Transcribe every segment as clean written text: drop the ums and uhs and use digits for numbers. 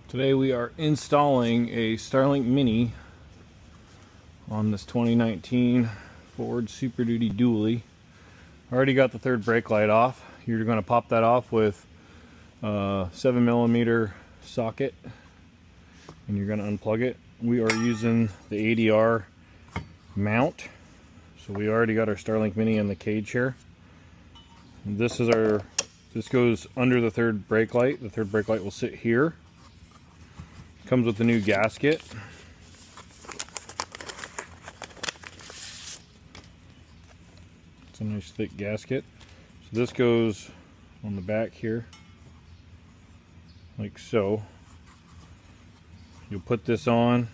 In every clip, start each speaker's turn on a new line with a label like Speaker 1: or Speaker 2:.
Speaker 1: Today we are installing a Starlink Mini on this 2019 Ford Superduty dually. Already got the third brake light off. You're going to pop that off with a 7mm socket and you're going to unplug it. We are using the ADR mount. So we already got our Starlink Mini in the cage here. And this goes under the third brake light. The third brake light will sit here. Comes with a new gasket. It's a nice thick gasket. So this goes on the back here, like so. You'll put this on.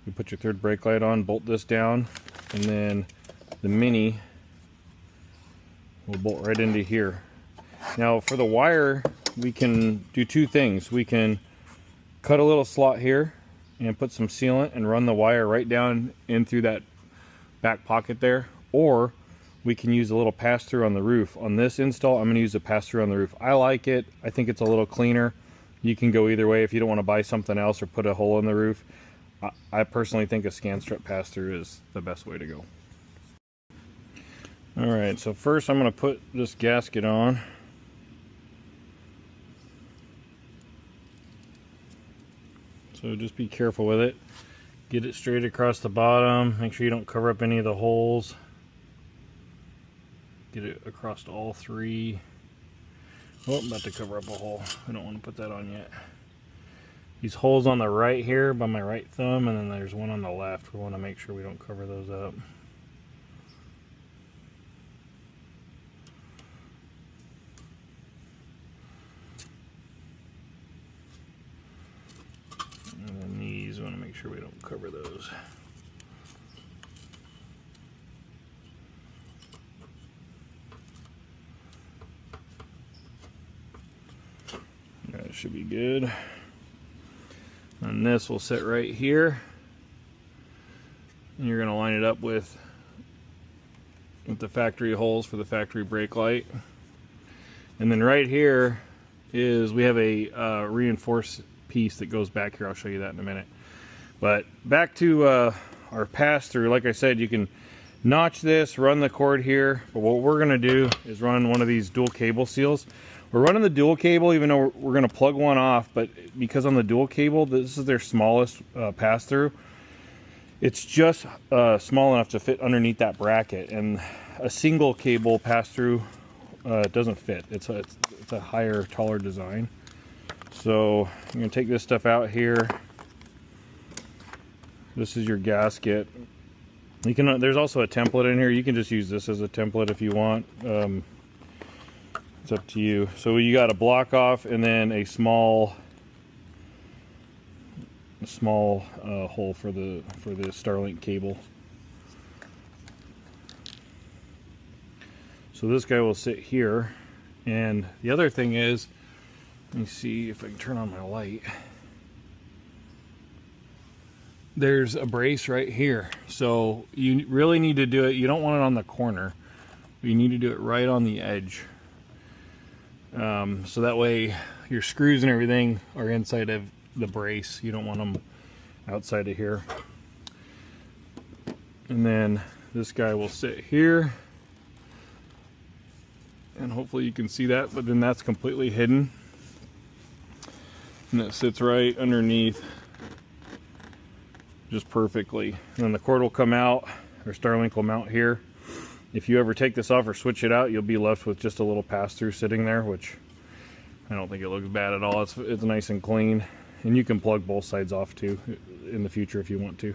Speaker 1: You put your third brake light on, bolt this down, and then the Mini will bolt right into here. Now for the wire, we can do two things. We can cut a little slot here and put some sealant and run the wire right down in through that back pocket there, or we can use a little pass-through on the roof. On this install, I'm going to use a pass-through on the roof. I like it. I think it's a little cleaner. You can go either way if you don't want to buy something else or put a hole in the roof. I personally think a scan strip pass-through is the best way to go. Alright, so first I'm going to put this gasket on. So just be careful with it. Get it straight across the bottom. Make sure you don't cover up any of the holes. Get it across to all three. Oh, I'm about to cover up a hole. I don't want to put that on yet. These holes on the right here by my right thumb, and then there's one on the left. We want to make sure we don't cover those up. And then these, we want to make sure we don't cover those. That should be good. And this will sit right here. And you're going to line it up with the factory holes for the factory brake light. And then right here is, we have a reinforced piece that goes back here. I'll show you that in a minute. But back to our pass-through. Like I said, you can notch this, run the cord here. But what we're going to do is run one of these dual cable seals. We're running the dual cable even though we're going to plug one off, but because on the dual cable, this is their smallest pass-through, it's just small enough to fit underneath that bracket, and a single cable pass-through doesn't fit. It's a higher, taller design. So I'm going to take this stuff out here. This is your gasket. You can, there's also a template in here. You can just use this as a template if you want. It's up to you. So you got a block off and then a small hole for the Starlink cable. So this guy will sit here, and the other thing is, let me see if I can turn on my light. There's a brace right here, so you really need to do it. You don't want it on the corner. You need to do it right on the edge. So that way your screws and everything are inside of the brace. You don't want them outside of here. And then this guy will sit here, and hopefully you can see that, but then that's completely hidden, and it sits right underneath just perfectly. And then the cord will come out, or Starlink will mount here. If you ever take this off or switch it out, you'll be left with just a little pass-through sitting there, which I don't think it looks bad at all. It's nice and clean, and you can plug both sides off too in the future if you want to.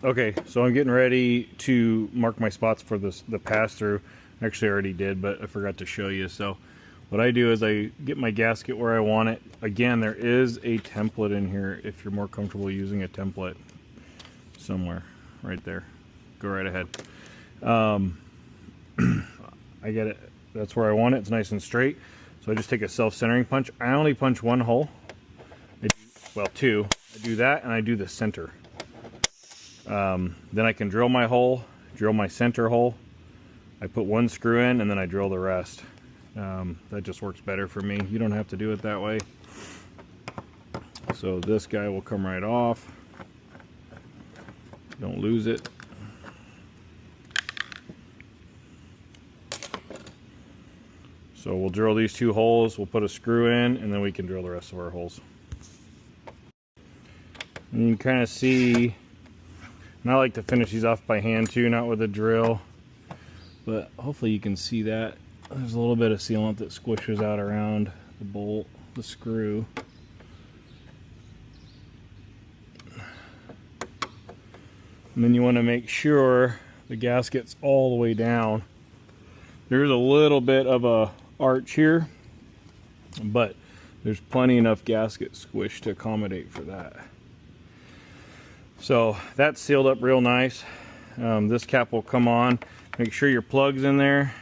Speaker 1: Okay, so I'm getting ready to mark my spots for the pass-through. Actually, I already did, but I forgot to show you. So what I do is I get my gasket where I want it. Again, there is a template in here if you're more comfortable using a template somewhere right there. Go right ahead. I get it. That's where I want it. It's nice and straight. So I just take a self-centering punch. I only punch one hole. Well, two. I do that, and I do the center. Then I can drill my hole, drill my center hole. I put one screw in, and then I drill the rest. That just works better for me. You don't have to do it that way. So this guy will come right off. Don't lose it. So we'll drill these 2 holes, we'll put a screw in, and then we can drill the rest of our holes. And you can kind of see, and I like to finish these off by hand too, not with a drill, but hopefully you can see that. There's a little bit of sealant that squishes out around the bolt, the screw. And then you want to make sure the gasket's all the way down. There's a little bit of a arch here, but there's plenty enough gasket squish to accommodate for that. So that's sealed up real nice. This cap will come on. Make sure your plug's in there.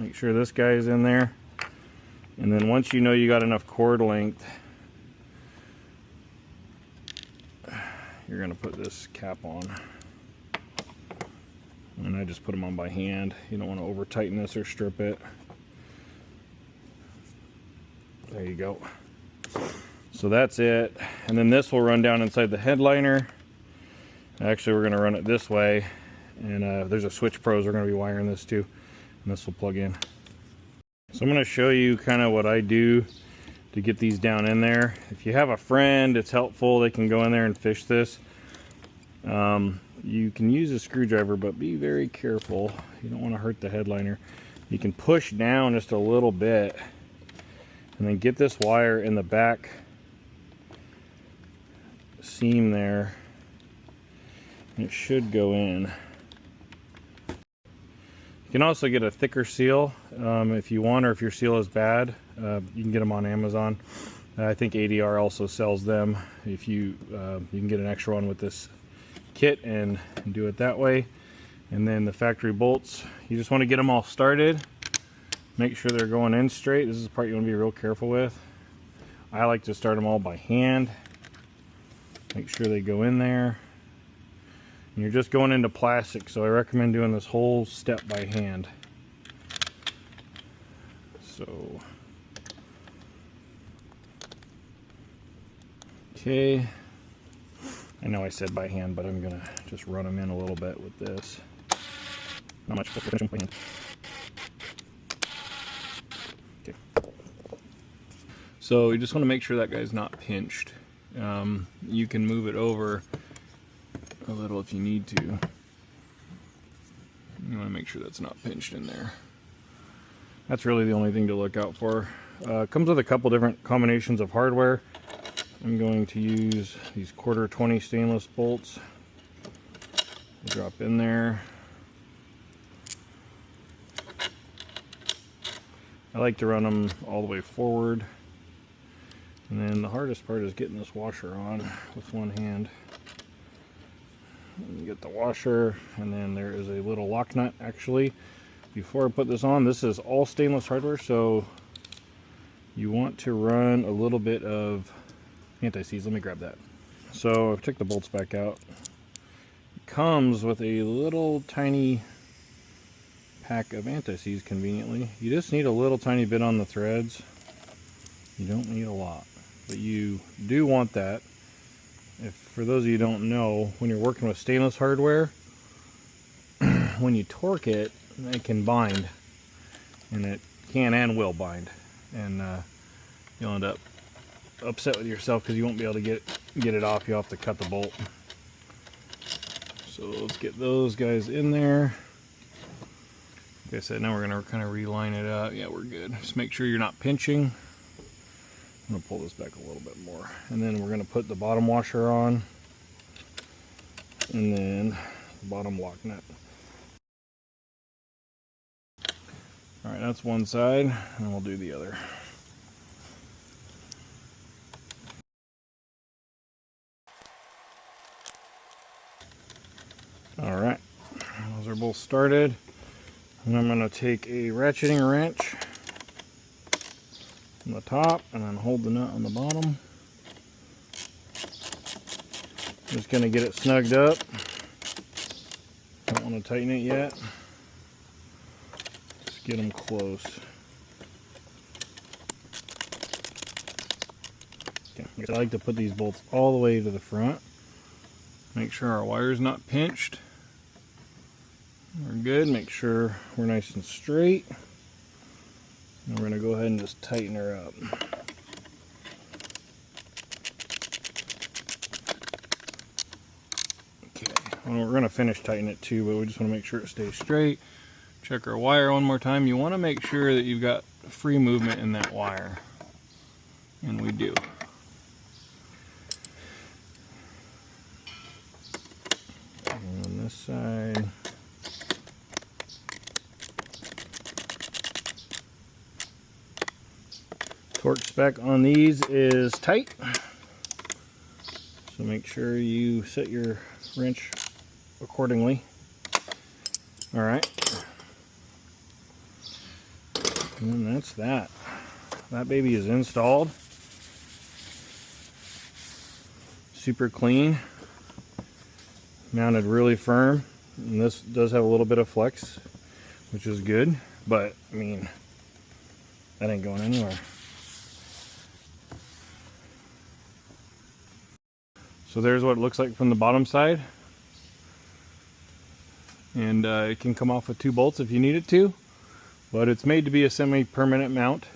Speaker 1: Make sure this guy is in there. And then once you know you got enough cord length, you're going to put this cap on. And I just put them on by hand. You don't want to over tighten this or strip it. There you go. So that's it. And then this will run down inside the headliner. Actually, we're going to run it this way. And there's a switch pros we're going to be wiring this to. And this will plug in. So I'm going to show you kind of what I do to get these down in there. If you have a friend, it's helpful. They can go in there and fish this. You can use a screwdriver, but be very careful. You don't want to hurt the headliner. You can push down just a little bit and then get this wire in the back seam there. It should go in. You can also get a thicker seal if you want, or if your seal is bad. You can get them on Amazon. I think ADR also sells them. If you can get an extra one with this kit and do it that way. And then the factory bolts, you just want to get them all started. Make sure they're going in straight. This is the part you want to be real careful with. I like to start them all by hand. Make sure they go in there. And you're just going into plastic, so I recommend doing this whole step by hand. So, okay. I know I said by hand, but I'm gonna just run them in a little bit with this. Not much, just finish them by hand. Okay. So you just want to make sure that guy's not pinched. You can move it over a little if you need to. You want to make sure that's not pinched in there. That's really the only thing to look out for. Comes with a couple different combinations of hardware. I'm going to use these 1/4 stainless bolts. Drop in there. I like to run them all the way forward. And then the hardest part is getting this washer on with one hand. And you get the washer, and then there is a little lock nut. Actually, before I put this on, this is all stainless hardware, so you want to run a little bit of anti-seize. Let me grab that. So I've took the bolts back out. It comes with a little tiny pack of anti-seize conveniently. You just need a little tiny bit on the threads. You don't need a lot, but you do want that. For those of you who don't know, when you're working with stainless hardware, when you torque it, it can bind, and it can and will bind, and you'll end up upset with yourself because you won't be able to get it off. You have to cut the bolt. So let's get those guys in there. Like I said, now we're going to kind of reline it out. Yeah, we're good. Just make sure you're not pinching. I'm going to pull this back a little bit more. And then we're going to put the bottom washer on. And then the bottom lock nut. Alright, that's one side. And we'll do the other. Alright, those are both started. And I'm going to take a ratcheting wrench on the top and then hold the nut on the bottom. Just going to get it snugged up. Don't want to tighten it yet. Just get them close. I like to put these bolts all the way to the front. Make sure our wire's not pinched. We're good. Make sure we're nice and straight. And we're going to go ahead and just tighten her up. Okay, well, we're going to finish tightening it too, but we just want to make sure it stays straight. Check our wire one more time. You want to make sure that you've got free movement in that wire. And we do. And on this side. Torque spec on these is tight, so make sure you set your wrench accordingly. All right, and that's that. That baby is installed. Super clean, mounted really firm, and this does have a little bit of flex, which is good, but I mean, that ain't going anywhere. So there's what it looks like from the bottom side, and it can come off with 2 bolts if you need it to, but it's made to be a semi-permanent mount.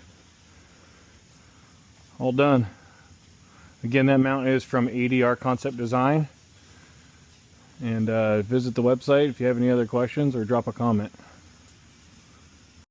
Speaker 1: All done. Again, that mount is from ADR Concept Design, and visit the website if you have any other questions or drop a comment.